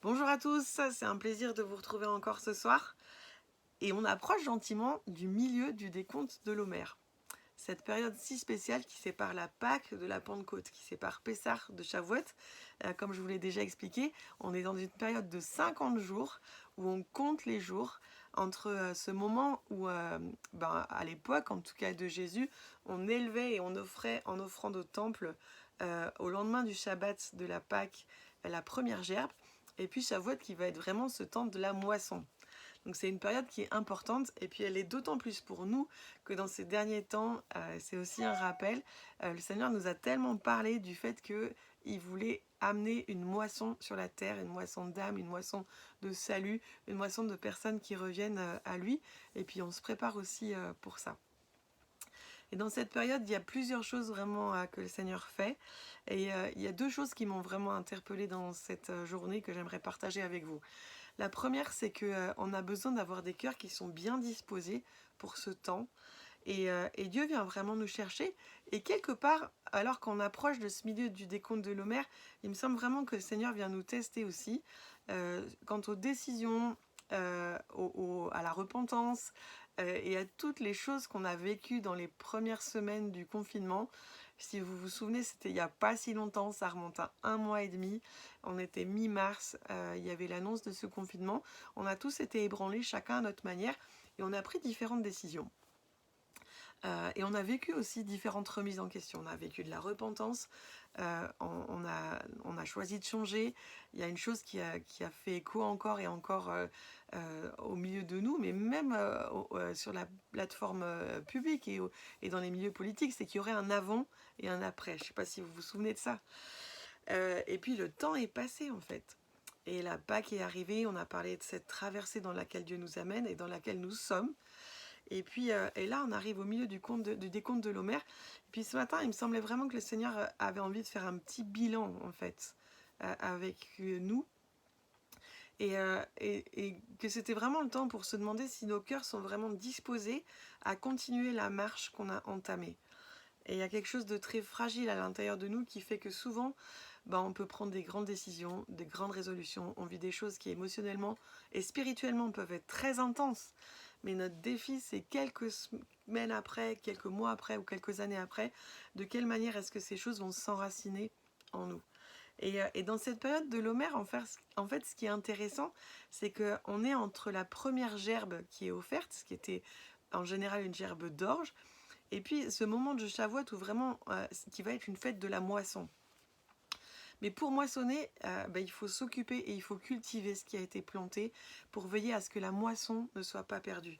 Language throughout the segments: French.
Bonjour à tous, c'est un plaisir de vous retrouver encore ce soir. Et on approche gentiment du milieu du décompte de l'Homère. Cette période si spéciale qui sépare la Pâque de la Pentecôte, qui sépare Pessah de Shavuot. Comme je vous l'ai déjà expliqué, on est dans une période de 50 jours où on compte les jours entre ce moment où, à l'époque, en tout cas de Jésus, on élevait et on offrait en offrande au temple au lendemain du Shabbat de la Pâque la première gerbe, et puis Shavuot qui va être vraiment ce temps de la moisson. Donc c'est une période qui est importante et puis elle est d'autant plus pour nous que dans ces derniers temps, c'est aussi un rappel, le Seigneur nous a tellement parlé du fait qu'il voulait amener une moisson sur la terre, une moisson d'âme, une moisson de salut, une moisson de personnes qui reviennent à lui, et puis on se prépare aussi pour ça. Et dans cette période, il y a plusieurs choses vraiment que le Seigneur fait. Et il y a deux choses qui m'ont vraiment interpellée dans cette journée que j'aimerais partager avec vous. La première, c'est qu'on a besoin d'avoir des cœurs qui sont bien disposés pour ce temps. Et Dieu vient vraiment nous chercher. Et quelque part, alors qu'on approche de ce milieu du décompte de l'Homère, il me semble vraiment que le Seigneur vient nous tester aussi. Quant aux décisions, à la repentance et à toutes les choses qu'on a vécues dans les premières semaines du confinement. Si vous vous souvenez, c'était il n'y a pas si longtemps, ça remonte à 1 mois et demi. On était mi-mars, il y avait l'annonce de ce confinement. On a tous été ébranlés, chacun à notre manière, et on a pris différentes décisions. Et on a vécu aussi différentes remises en question. On a vécu de la repentance, on a choisi de changer. Il y a une chose qui a fait écho encore et encore au milieu de nous, mais même sur la plateforme publique et dans les milieux politiques, c'est qu'il y aurait un avant et un après. Je ne sais pas si vous vous souvenez de ça. Et puis le temps est passé en fait. Et la Pâque est arrivée, on a parlé de cette traversée dans laquelle Dieu nous amène et dans laquelle nous sommes. Et puis et là, on arrive au milieu du décompte de l'Homère. Et puis ce matin, il me semblait vraiment que le Seigneur avait envie de faire un petit bilan, en fait, avec nous. Et que c'était vraiment le temps pour se demander si nos cœurs sont vraiment disposés à continuer la marche qu'on a entamée. Et il y a quelque chose de très fragile à l'intérieur de nous qui fait que souvent, on peut prendre des grandes décisions, des grandes résolutions. On vit des choses qui émotionnellement et spirituellement peuvent être très intenses. Mais notre défi, c'est quelques semaines après, quelques mois après ou quelques années après, de quelle manière est-ce que ces choses vont s'enraciner en nous. Et dans cette période de l'Homère, en fait, ce qui est intéressant, c'est qu'on est entre la première gerbe qui est offerte, ce qui était en général une gerbe d'orge, et puis ce moment de Shavuot où vraiment, qui va être une fête de la moisson. Mais pour moissonner, il faut s'occuper et il faut cultiver ce qui a été planté pour veiller à ce que la moisson ne soit pas perdue.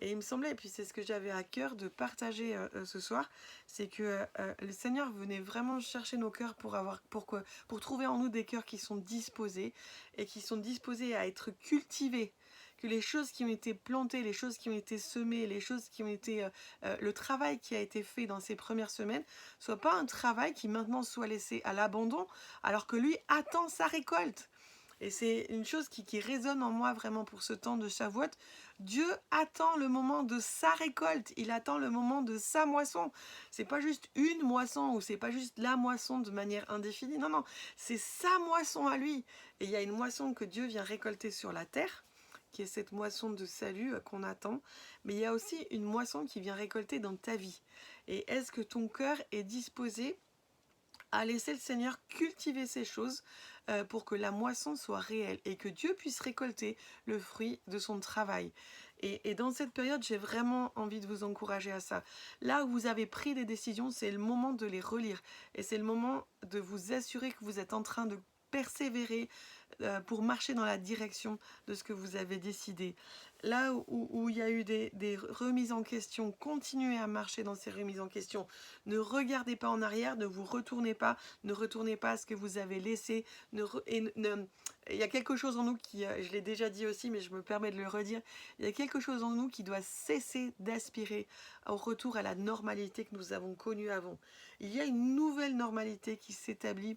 Et il me semblait, et puis c'est ce que j'avais à cœur de partager ce soir, c'est que le Seigneur venait vraiment chercher nos cœurs pour trouver en nous des cœurs qui sont disposés et qui sont disposés à être cultivés. Que les choses qui ont été plantées, les choses qui ont été semées, les choses qui ont été le travail qui a été fait dans ces premières semaines, soit pas un travail qui maintenant soit laissé à l'abandon, alors que lui attend sa récolte. Et c'est une chose qui résonne en moi vraiment pour ce temps de Shavuot. Dieu attend le moment de sa récolte, il attend le moment de sa moisson. C'est pas juste une moisson ou c'est pas juste la moisson de manière indéfinie. Non, non, c'est sa moisson à lui. Et il y a une moisson que Dieu vient récolter sur la terre, qui est cette moisson de salut qu'on attend. Mais il y a aussi une moisson qui vient récolter dans ta vie. Et est-ce que ton cœur est disposé à laisser le Seigneur cultiver ces choses pour que la moisson soit réelle et que Dieu puisse récolter le fruit de son travail. Et dans cette période, j'ai vraiment envie de vous encourager à ça. Là où vous avez pris des décisions, c'est le moment de les relire. Et c'est le moment de vous assurer que vous êtes en train de persévérer pour marcher dans la direction de ce que vous avez décidé. Là où il y a eu des remises en question, continuez à marcher dans ces remises en question. Ne regardez pas en arrière, ne vous retournez pas, ne retournez pas à ce que vous avez laissé. Il y a quelque chose en nous qui, je l'ai déjà dit aussi, mais je me permets de le redire, il y a quelque chose en nous qui doit cesser d'aspirer au retour à la normalité que nous avons connue avant. Il y a une nouvelle normalité qui s'établit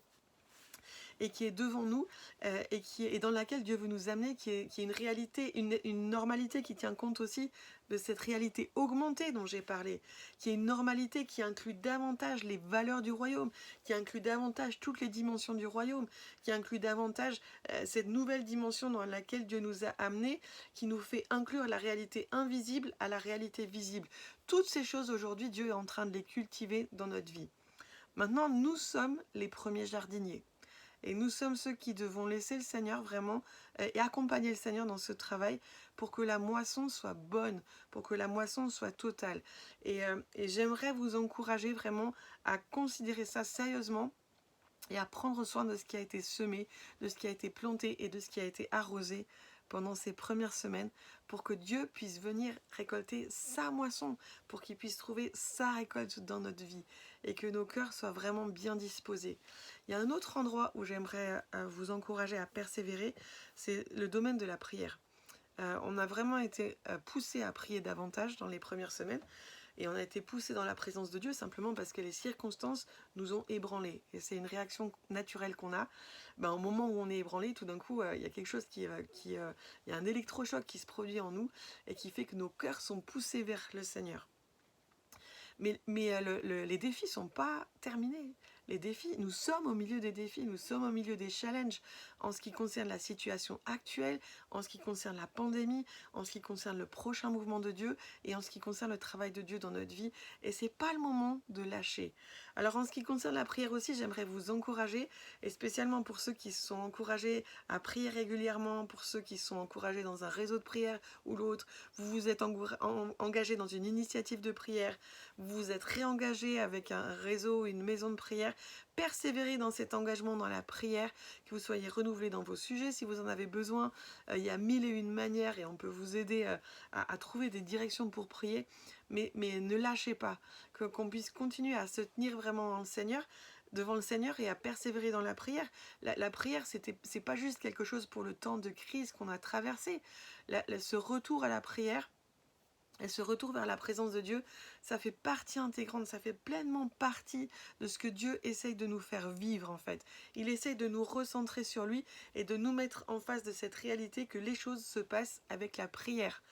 et qui est devant nous et dans laquelle Dieu veut nous amener, qui est une réalité, une normalité qui tient compte aussi de cette réalité augmentée dont j'ai parlé, qui est une normalité qui inclut davantage les valeurs du royaume, qui inclut davantage toutes les dimensions du royaume, qui inclut davantage cette nouvelle dimension dans laquelle Dieu nous a amenés, qui nous fait inclure la réalité invisible à la réalité visible. Toutes ces choses aujourd'hui, Dieu est en train de les cultiver dans notre vie. Maintenant, nous sommes les premiers jardiniers. Et nous sommes ceux qui devons laisser le Seigneur vraiment et accompagner le Seigneur dans ce travail pour que la moisson soit bonne, pour que la moisson soit totale. Et j'aimerais vous encourager vraiment à considérer ça sérieusement et à prendre soin de ce qui a été semé, de ce qui a été planté et de ce qui a été arrosé pendant ces premières semaines pour que Dieu puisse venir récolter sa moisson, pour qu'il puisse trouver sa récolte dans notre vie et que nos cœurs soient vraiment bien disposés. Il y a un autre endroit où j'aimerais vous encourager à persévérer, c'est le domaine de la prière. On a vraiment été poussé à prier davantage dans les premières semaines. Et on a été poussé dans la présence de Dieu simplement parce que les circonstances nous ont ébranlés. Et c'est une réaction naturelle qu'on a. Au moment où on est ébranlé, tout d'un coup, il y a quelque chose il y a un électrochoc qui se produit en nous et qui fait que nos cœurs sont poussés vers le Seigneur. Mais les défis ne sont pas terminés. Les défis, nous sommes au milieu des défis, nous sommes au milieu des challenges en ce qui concerne la situation actuelle, en ce qui concerne la pandémie, en ce qui concerne le prochain mouvement de Dieu et en ce qui concerne le travail de Dieu dans notre vie. Et c'est pas le moment de lâcher. Alors en ce qui concerne la prière aussi, j'aimerais vous encourager, et spécialement pour ceux qui sont encouragés à prier régulièrement, pour ceux qui sont encouragés dans un réseau de prière ou l'autre, vous vous êtes engagés dans une initiative de prière, vous vous êtes réengagés avec un réseau, une maison de prière, persévérez dans cet engagement dans la prière, que vous soyez renouvelés dans vos sujets si vous en avez besoin. Il y a 1001 manières et on peut vous aider à trouver des directions pour prier, mais ne lâchez pas, qu'on puisse continuer à se tenir vraiment devant le Seigneur et à persévérer dans la prière. La prière, c'est pas juste quelque chose pour le temps de crise qu'on a traversé. Ce retour à la prière, et ce retour vers la présence de Dieu, ça fait partie intégrante, ça fait pleinement partie de ce que Dieu essaye de nous faire vivre en fait. Il essaye de nous recentrer sur lui et de nous mettre en face de cette réalité que les choses se passent avec la prière.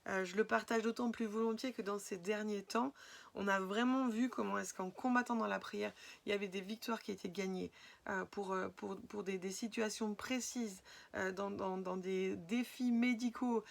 Je le partage d'autant plus volontiers que dans ces derniers temps, on a vraiment vu comment est-ce qu'en combattant dans la prière, il y avait des victoires qui étaient gagnées pour des situations précises, dans des défis médicaux,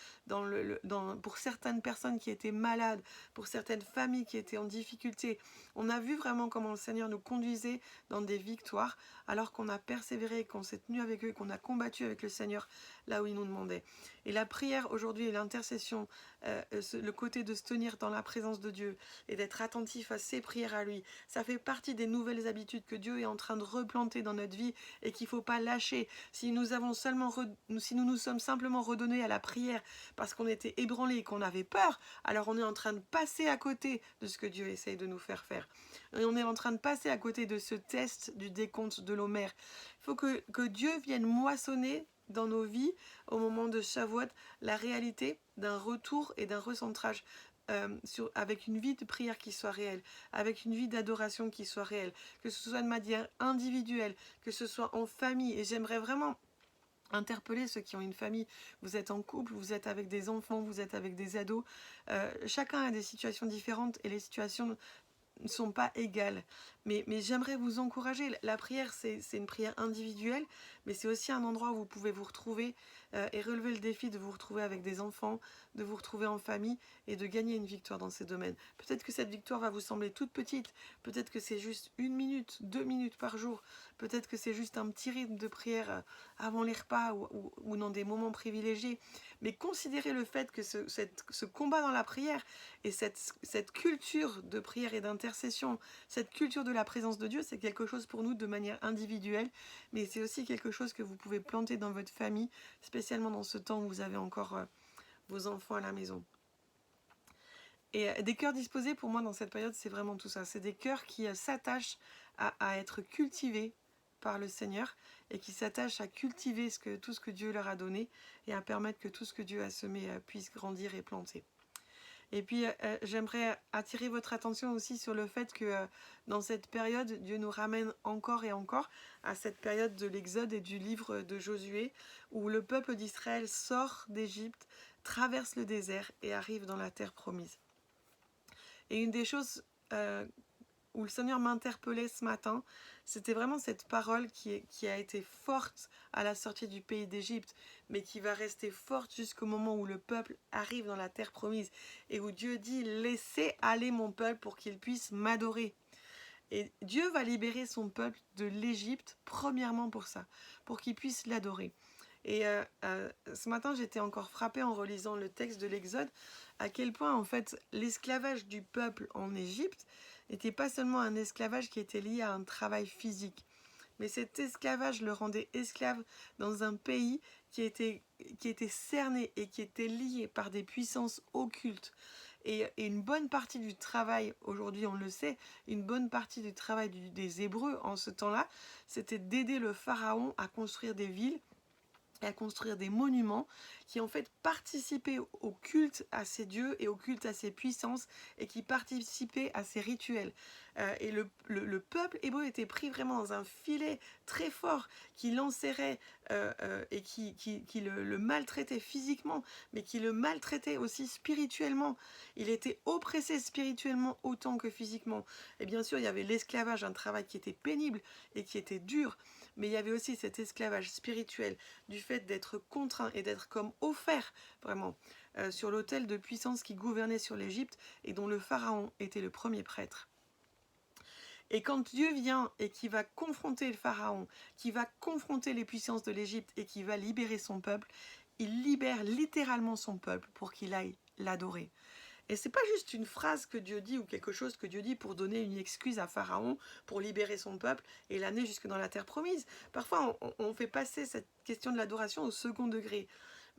pour certaines personnes qui étaient malades, pour certaines familles qui étaient en difficulté. On a vu vraiment comment le Seigneur nous conduisait dans des victoires, alors qu'on a persévéré, qu'on s'est tenu avec eux, qu'on a combattu avec le Seigneur là où il nous demandait. Et la prière aujourd'hui et l'intercession, le côté de se tenir dans la présence de Dieu et d'être attentif à ses prières à lui, ça fait partie des nouvelles habitudes que Dieu est en train de replanter dans notre vie et qu'il ne faut pas lâcher. Si nous nous sommes simplement redonnés à la prière parce qu'on était ébranlés et qu'on avait peur, alors on est en train de passer à côté de ce que Dieu essaye de nous faire faire. Et on est en train de passer à côté de ce test du décompte de l'Homer. Il faut que Dieu vienne moissonner dans nos vies, au moment de Shavuot, la réalité d'un retour et d'un recentrage avec une vie de prière qui soit réelle, avec une vie d'adoration qui soit réelle, que ce soit de manière individuelle, que ce soit en famille. Et j'aimerais vraiment interpeller ceux qui ont une famille. Vous êtes en couple, vous êtes avec des enfants, vous êtes avec des ados. Chacun a des situations différentes et les situations ne sont pas égales. Mais j'aimerais vous encourager. La prière, c'est une prière individuelle, mais c'est aussi un endroit où vous pouvez vous retrouver et relever le défi de vous retrouver avec des enfants, de vous retrouver en famille et de gagner une victoire dans ces domaines. Peut-être que cette victoire va vous sembler toute petite, peut-être que c'est juste 1 minute, 2 minutes par jour, peut-être que c'est juste un petit rythme de prière avant les repas ou dans des moments privilégiés. Mais considérez le fait que ce combat dans la prière et cette culture de prière et d'intercession, cette culture de la présence de Dieu, c'est quelque chose pour nous de manière individuelle, mais c'est aussi quelque chose que vous pouvez planter dans votre famille, spécialement dans ce temps où vous avez encore vos enfants à la maison. Et des cœurs disposés, pour moi, dans cette période, c'est vraiment tout ça. C'est des cœurs qui s'attachent à être cultivés par le Seigneur et qui s'attachent à cultiver tout ce que Dieu leur a donné et à permettre que tout ce que Dieu a semé puisse grandir et planter. Et puis j'aimerais attirer votre attention aussi sur le fait que dans cette période, Dieu nous ramène encore et encore à cette période de l'Exode et du livre de Josué, où le peuple d'Israël sort d'Égypte, traverse le désert et arrive dans la terre promise. Et une des choses où le Seigneur m'interpellait ce matin, c'était vraiment cette parole qui a été forte à la sortie du pays d'Égypte, mais qui va rester forte jusqu'au moment où le peuple arrive dans la terre promise, et où Dieu dit « Laissez aller mon peuple pour qu'il puisse m'adorer ». Et Dieu va libérer son peuple de l'Égypte, premièrement pour ça, pour qu'il puisse l'adorer. Et ce matin, j'étais encore frappée en relisant le texte de l'Exode, à quel point en fait l'esclavage du peuple en Égypte n'était pas seulement un esclavage qui était lié à un travail physique, mais cet esclavage le rendait esclave dans un pays qui était cerné et qui était lié par des puissances occultes. Et une bonne partie du travail, aujourd'hui on le sait, une bonne partie du travail des Hébreux en ce temps-là, c'était d'aider le pharaon à construire des villes et à construire des monuments qui en fait participaient au culte à ces dieux et au culte à ces puissances et qui participaient à ces rituels. Et le peuple hébreu était pris vraiment dans un filet très fort qui l'enserrait et qui le maltraitait physiquement, mais qui le maltraitait aussi spirituellement. Il était oppressé spirituellement autant que physiquement. Et bien sûr, il y avait l'esclavage, un travail qui était pénible et qui était dur, mais il y avait aussi cet esclavage spirituel du fait d'être contraint et d'être comme offert vraiment sur l'autel de puissance qui gouvernait sur l'Égypte et dont le pharaon était le premier prêtre. Et quand Dieu vient et qui va confronter le pharaon, qui va confronter les puissances de l'Égypte et qui va libérer son peuple, il libère littéralement son peuple pour qu'il aille l'adorer. Et c'est pas juste une phrase que Dieu dit ou quelque chose que Dieu dit pour donner une excuse à Pharaon pour libérer son peuple et l'amener jusque dans la terre promise. Parfois, on fait passer cette question de l'adoration au second degré.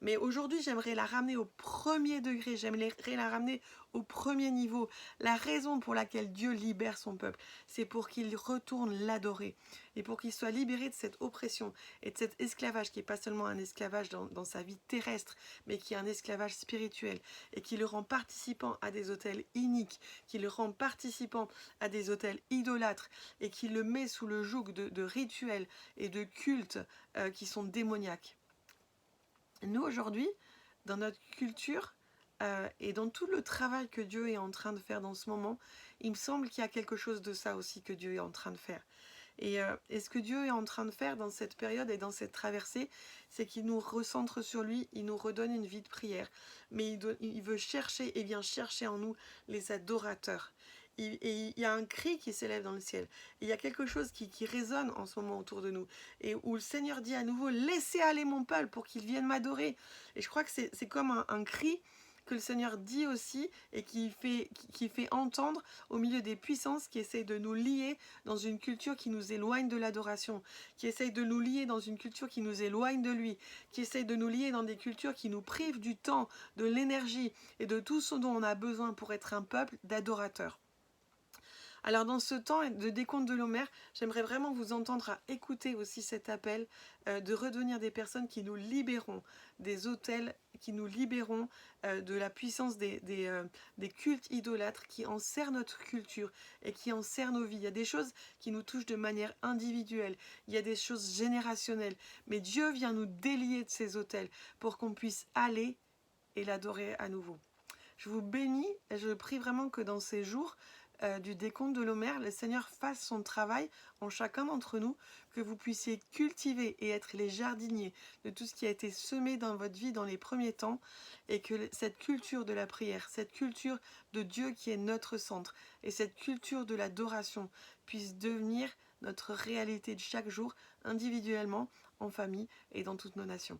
Mais aujourd'hui, j'aimerais la ramener au premier degré, j'aimerais la ramener au premier niveau. La raison pour laquelle Dieu libère son peuple, c'est pour qu'il retourne l'adorer et pour qu'il soit libéré de cette oppression et de cet esclavage qui n'est pas seulement un esclavage dans sa vie terrestre, mais qui est un esclavage spirituel et qui le rend participant à des autels iniques, qui le rend participant à des autels idolâtres et qui le met sous le joug de rituels et de cultes qui sont démoniaques. Nous, aujourd'hui, dans notre culture et dans tout le travail que Dieu est en train de faire dans ce moment, il me semble qu'il y a quelque chose de ça aussi que Dieu est en train de faire. Et ce que Dieu est en train de faire dans cette période et dans cette traversée, c'est qu'il nous recentre sur lui, il nous redonne une vie de prière. Mais il veut chercher et vient chercher en nous les adorateurs. Et il y a un cri qui s'élève dans le ciel. Et il y a quelque chose qui résonne en ce moment autour de nous. Et où le Seigneur dit à nouveau, laissez aller mon peuple pour qu'il vienne m'adorer. Et je crois que c'est comme un cri que le Seigneur dit aussi et qui fait entendre au milieu des puissances qui essayent de nous lier dans une culture qui nous éloigne de l'adoration, qui essayent de nous lier dans une culture qui nous éloigne de lui, qui essayent de nous lier dans des cultures qui nous privent du temps, de l'énergie et de tout ce dont on a besoin pour être un peuple d'adorateurs. Alors dans ce temps de décompte de l'Omer, j'aimerais vraiment vous entendre à écouter aussi cet appel de redevenir des personnes qui nous libérons des autels, qui nous libérons de la puissance des cultes idolâtres qui enserrent notre culture et qui enserrent nos vies. Il y a des choses qui nous touchent de manière individuelle, il y a des choses générationnelles, mais Dieu vient nous délier de ces autels pour qu'on puisse aller et l'adorer à nouveau. Je vous bénis et je prie vraiment que dans ces jours du décompte de l'Omer, le Seigneur fasse son travail en chacun d'entre nous, que vous puissiez cultiver et être les jardiniers de tout ce qui a été semé dans votre vie dans les premiers temps, et que cette culture de la prière, cette culture de Dieu qui est notre centre, et cette culture de l'adoration puisse devenir notre réalité de chaque jour, individuellement, en famille et dans toutes nos nations.